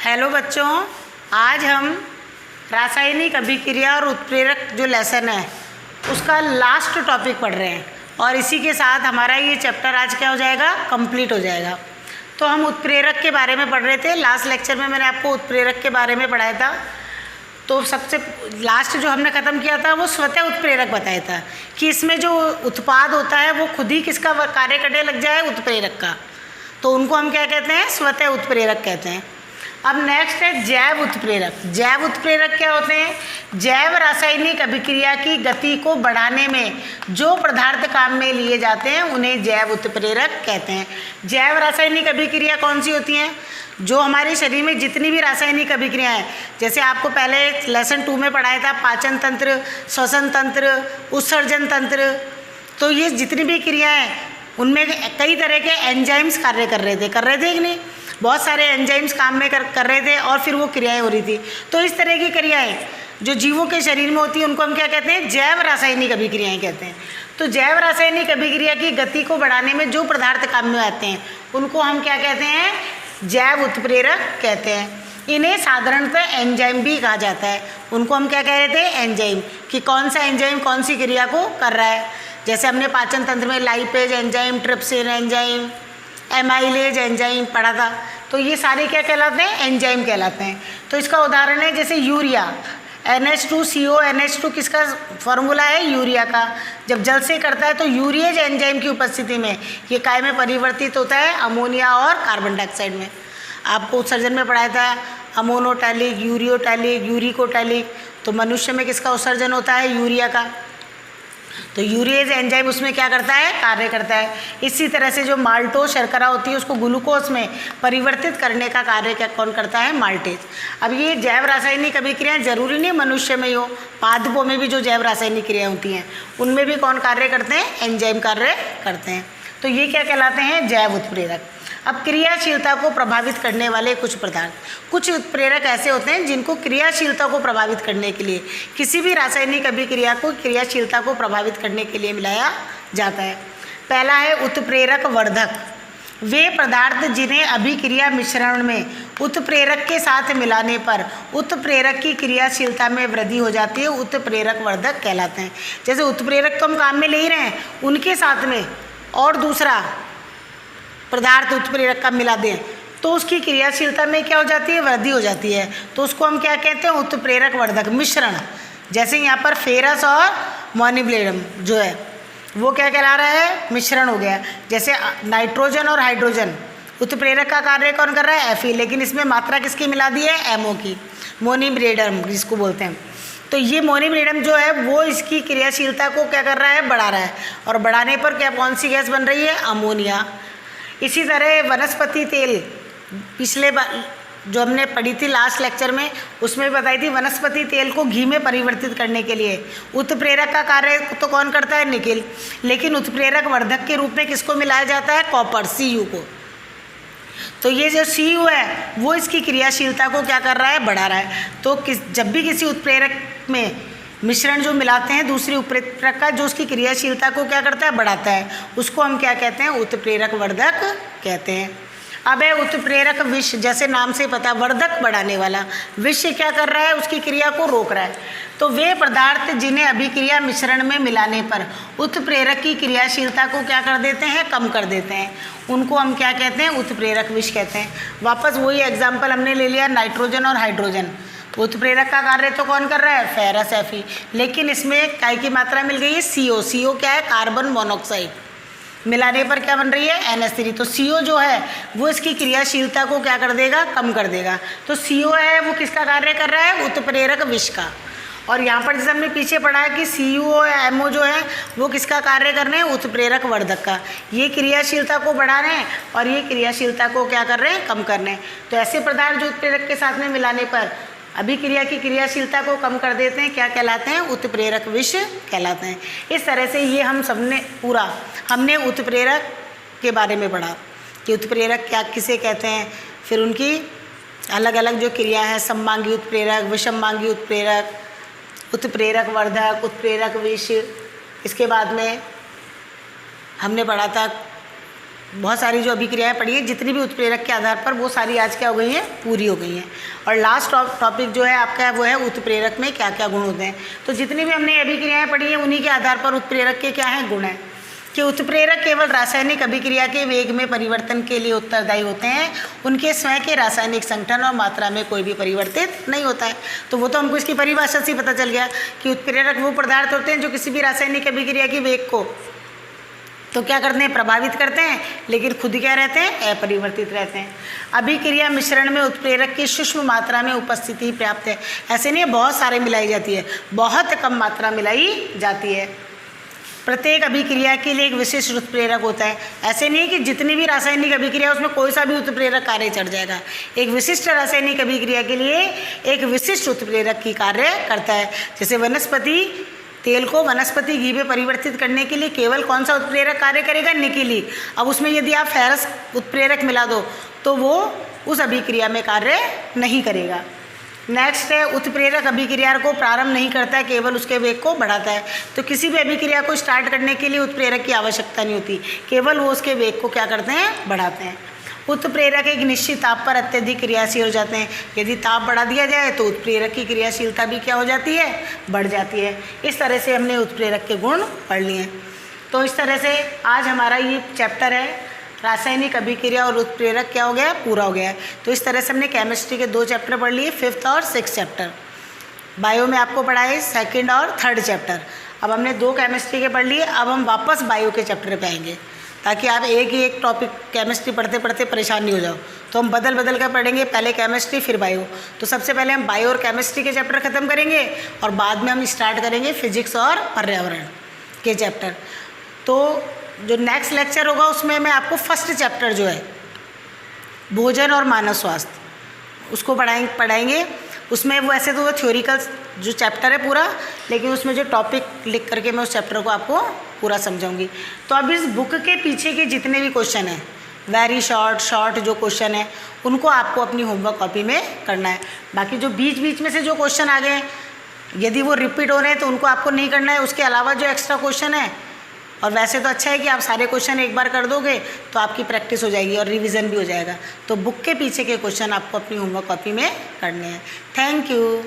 Hello बच्चों, आज हम रासायनिक अभिक्रिया और उत्प्रेरक जो लेसन है उसका लास्ट टॉपिक पढ़ रहे हैं और इसी के साथ हमारा ये चैप्टर आज क्या हो जाएगा, कंप्लीट हो जाएगा। तो हम उत्प्रेरक के बारे में पढ़ रहे थे। लास्ट लेक्चर में मैंने आपको उत्प्रेरक के बारे में पढ़ाया था। तो सबसे लास्ट जो हमने ख़त्म किया था वो स्वतः उत्प्रेरक बताया था कि इसमें जो उत्पाद होता है वो खुद ही किसका कार्य करने लग जाए, उत्प्रेरक का। तो उनको हम क्या कहते हैं, स्वतः उत्प्रेरक कहते हैं। अब नेक्स्ट है जैव उत्प्रेरक। जैव उत्प्रेरक क्या होते हैं? जैव रासायनिक अभिक्रिया की गति को बढ़ाने में जो पदार्थ काम में लिए जाते हैं उन्हें जैव उत्प्रेरक कहते हैं। जैव रासायनिक अभिक्रिया कौन सी होती हैं? जो हमारे शरीर में जितनी भी रासायनिक अभिक्रियाएं, जैसे आपको पहले लेसन 2 में पढ़ाया था, पाचन तंत्र, श्वसन तंत्र, उत्सर्जन तंत्र। तो ये जितनी भी क्रियाएं उनमें कई तरह के एंजाइम्स कार्य कर रहे थे कि नहीं? बहुत सारे एंजाइम्स काम में कर रहे थे और फिर वो क्रियाएं हो रही थी। तो इस तरह की क्रियाएं जो जीवों के शरीर में होती है उनको हम क्या कहते हैं? जैव रासायनिक अभिक्रियाएं कहते हैं। तो जैव रासायनिक अभिक्रिया की गति को बढ़ाने में जो पदार्थ काम में आते हैं उनको हम क्या कहते हैं? जैव उत्प्रेरक कहते हैं। इन्हें साधारणतः एंजाइम भी कहा जाता है। उनको हम क्या कह रहे थे? एंजाइम। कि कौन सा एंजाइम कौन सी क्रिया को कर रहा है। जैसे हमने पाचन तंत्र में lipase enzyme, trypsin enzyme, amylase enzyme पढ़ा था। तो ये सारे क्या कहलाते हैं? एंजाइम कहलाते हैं। तो इसका उदाहरण है जैसे यूरिया, NH2CO, NH2 किसका फॉर्मूला है? यूरिया का। जब जल से करता है तो यूरिएज एंजाइम की उपस्थिति में ये काय में परिवर्तित होता है? अमोनिया और कार्बन डाइऑक्साइड में। आपको उत्सर्जन में पढ़ाया था अमोनोटैलिक, यूरियोटैलिक, यूरिकोटैलिक। तो मनुष्य में किसका उत्सर्जन होता है? यूरिया का। तो यूरिएज एंजाइम उसमें क्या करता है? कार्य करता है। इसी तरह से जो माल्टोज शर्करा होती है उसको ग्लूकोज में परिवर्तित करने का कार्य क्या कौन करता है? माल्टेज। अब ये जैव रासायनिक अभिक्रियाएं जरूरी नहीं मनुष्य में ही हो, पादपों में भी जो जैव रासायनिक क्रियाएं होती हैं उनमें भी कौन कार्य करते हैं? एंजाइम कार्य करते हैं। तो ये क्या कहलाते हैं? जैव उत्प्रेरक। अब क्रियाशीलता को प्रभावित करने वाले कुछ पदार्थ। कुछ उत्प्रेरक ऐसे होते हैं जिनको क्रियाशीलता को प्रभावित करने के लिए, किसी भी रासायनिक अभिक्रिया को क्रियाशीलता को प्रभावित करने के लिए मिलाया जाता है। पहला है उत्प्रेरक वर्धक। वे पदार्थ जिन्हें अभिक्रिया मिश्रण में उत्प्रेरक के साथ मिलाने पर उत्प्रेरक की क्रियाशीलता में वृद्धि हो जाती है, उत्प्रेरक वर्धक कहलाते हैं। जैसे उत्प्रेरक तो हम काम में ले ही रहे हैं, उनके साथ में और दूसरा पदार्थ उत्प्रेरक का मिला दें तो उसकी क्रियाशीलता में क्या हो जाती है? वृद्धि हो जाती है। तो उसको हम क्या कहते हैं? उत्प्रेरक वर्धक मिश्रण। जैसे यहाँ पर फेरस और मोनिब्लेडम जो है वो क्या कहला रहा है? मिश्रण हो गया। जैसे नाइट्रोजन और हाइड्रोजन, उत्प्रेरक का कार्य कौन कर रहा है? Fe, लेकिन इसमें मात्रा किसकी मिला दी है? MO की, मोनिब्लेडम जिसको बोलते हैं। तो ये मोनिब्लेडम जो है वो इसकी क्रियाशीलता को क्या कर रहा है? बढ़ा रहा है। और बढ़ाने पर क्या कौन सी गैस बन रही है? अमोनिया। इसी तरह वनस्पति तेल, पिछले बार जो हमने पढ़ी थी लास्ट लेक्चर में उसमें बताई थी, वनस्पति तेल को घी में परिवर्तित करने के लिए उत्प्रेरक का कार्य तो कौन करता है? निकेल। लेकिन उत्प्रेरक वर्धक के रूप में किसको मिलाया जाता है? कॉपर, Cu को। तो ये जो Cu है वो इसकी क्रियाशीलता को क्या कर रहा है? बढ़ा रहा है। तो जब भी किसी उत्प्रेरक में मिश्रण जो मिलाते हैं दूसरी उत्प्रेरक का, जो उसकी क्रियाशीलता को क्या करता है? बढ़ाता है, उसको हम क्या कहते हैं? उत्प्रेरक वर्धक कहते हैं। अब है उत्प्रेरक विष। जैसे नाम से पता, वर्धक बढ़ाने वाला। विष क्या कर रहा है? उसकी क्रिया को रोक रहा है। तो वे पदार्थ जिन्हें अभिक्रिया मिश्रण में मिलाने पर उत्प्रेरक की क्रियाशीलता को क्या कर देते हैं? कम कर देते हैं, उनको हम क्या कहते हैं? उत्प्रेरक विष कहते हैं। वापस वही एग्जाम्पल हमने ले लिया, नाइट्रोजन और हाइड्रोजन। उत्प्रेरक का कार्य तो कौन कर रहा है? Ferrous, Fe। लेकिन इसमें काय की मात्रा मिल गई है? CO क्या है? Carbon monoxide. मिलाने पर क्या बन रही है? NH3। तो CO जो है वो इसकी क्रियाशीलता को क्या कर देगा? कम कर देगा। तो CO है वो किसका कार्य कर रहा है? उत्प्रेरक विष का। और यहाँ पर जैसे हमने पीछे पढ़ा है कि CO या MO जो है वो किसका कार्य कर रहे हैं? उत्प्रेरक वर्धक का। ये क्रियाशीलता को बढ़ा रहे हैं और ये क्रियाशीलता को क्या कर रहे हैं? कम कर रहे हैं। तो ऐसे पदार्थ जो उत्प्रेरक के साथ में मिलाने पर अभिक्रिया की क्रियाशीलता को कम कर देते हैं, क्या कहलाते हैं? उत्प्रेरक विष कहलाते हैं। इस तरह से ये हम सबने पूरा हमने उत्प्रेरक के बारे में पढ़ा कि उत्प्रेरक क्या किसे कहते हैं, फिर उनकी अलग अलग जो क्रिया है, सममांगी उत्प्रेरक, विषममांगी उत्प्रेरक, उत्प्रेरक वर्धक, उत्प्रेरक विष। इसके बाद में हमने पढ़ा था बहुत सारी जो अभिक्रियाएं पढ़ी हैं, जितनी भी उत्प्रेरक के आधार पर, वो सारी आज क्या हो गई हैं, पूरी हो गई हैं। और लास्ट टॉपिक जो है आपका वो है उत्प्रेरक में क्या क्या गुण होते हैं। तो जितनी भी हमने अभिक्रियाएं पढ़ी हैं उन्हीं के आधार पर उत्प्रेरक के क्या हैं, गुण हैं। कि उत्प्रेरक केवल रासायनिक अभिक्रिया के वेग में परिवर्तन के लिए उत्तरदायी होते हैं, उनके स्वयं के रासायनिक संगठन और मात्रा में कोई भी परिवर्तित नहीं होता है। तो वो तो हमको इसकी परिभाषा से ही पता चल गया कि उत्प्रेरक वो पदार्थ होते हैं जो किसी भी रासायनिक अभिक्रिया की वेग को तो क्या करते हैं, प्रभावित करते हैं, लेकिन खुद क्या रहते हैं, अपरिवर्तित रहते हैं। अभिक्रिया मिश्रण में उत्प्रेरक की सूक्ष्म मात्रा में उपस्थिति पर्याप्त है। ऐसे नहीं है बहुत सारे मिलाई जाती है, बहुत कम मात्रा मिलाई जाती है। प्रत्येक अभिक्रिया के लिए एक विशिष्ट उत्प्रेरक होता है। ऐसे नहीं है कि जितनी भी रासायनिक अभिक्रिया उसमें कोई सा भी उत्प्रेरक कार्य चढ़ जाएगा। एक विशिष्ट रासायनिक अभिक्रिया के लिए एक विशिष्ट उत्प्रेरक की कार्य करता है। जैसे वनस्पति तेल को वनस्पति घी में परिवर्तित करने के लिए केवल कौन सा उत्प्रेरक कार्य करेगा, निकिली। अब उसमें यदि आप फेरस उत्प्रेरक मिला दो तो वो उस अभिक्रिया में कार्य नहीं करेगा। नेक्स्ट है उत्प्रेरक अभिक्रिया को प्रारंभ नहीं करता है, केवल उसके वेग को बढ़ाता है। तो किसी भी अभिक्रिया को स्टार्ट करने के लिए उत्प्रेरक की आवश्यकता नहीं होती, केवल वो उसके वेग को क्या करते हैं, बढ़ाते हैं। उत्प्रेरक एक निश्चित ताप पर अत्यधिक क्रियाशील हो जाते हैं। यदि ताप बढ़ा दिया जाए तो उत्प्रेरक की क्रियाशीलता भी क्या हो जाती है, बढ़ जाती है। इस तरह से हमने उत्प्रेरक के गुण पढ़ लिए हैं। तो इस तरह से आज हमारा ये चैप्टर है रासायनिक अभिक्रिया और उत्प्रेरक क्या हो गया, पूरा हो गया है। तो इस तरह से हमने केमिस्ट्री के 2 चैप्टर पढ़ लिए, 5th और 6th चैप्टर। बायो में आपको पढ़ाए 2nd और 3rd चैप्टर। अब हमने 2 केमिस्ट्री के पढ़ लिए, अब हम वापस बायो के चैप्टर पे आएंगे ताकि आप एक ही एक टॉपिक केमिस्ट्री पढ़ते पढ़ते परेशान नहीं हो जाओ। तो हम बदल बदल कर पढ़ेंगे, पहले केमिस्ट्री फिर बायो। तो सबसे पहले हम बायो और केमिस्ट्री के चैप्टर ख़त्म करेंगे और बाद में हम स्टार्ट करेंगे फिजिक्स और पर्यावरण के चैप्टर। तो जो नेक्स्ट लेक्चर होगा उसमें मैं आपको फर्स्ट चैप्टर जो है भोजन और मानव स्वास्थ्य उसको पढ़ाएंगे। उसमें वो ऐसे तो वो थ्योरिकल जो चैप्टर है पूरा, लेकिन उसमें जो टॉपिक लिख करके मैं उस चैप्टर को आपको पूरा समझाऊंगी। तो अब इस बुक के पीछे के जितने भी क्वेश्चन हैं, वेरी शॉर्ट जो क्वेश्चन है, उनको आपको अपनी होमवर्क कॉपी में करना है। बाकी जो बीच बीच में से जो क्वेश्चन आ गए, यदि वो रिपीट हो रहे हैं तो उनको आपको नहीं करना है। उसके अलावा जो एक्स्ट्रा क्वेश्चन है, और वैसे तो अच्छा है कि आप सारे क्वेश्चन एक बार कर दोगे तो आपकी प्रैक्टिस हो जाएगी और रिवीजन भी हो जाएगा। तो बुक के पीछे के क्वेश्चन आपको अपनी होमवर्क कॉपी में करने हैं। Thank you.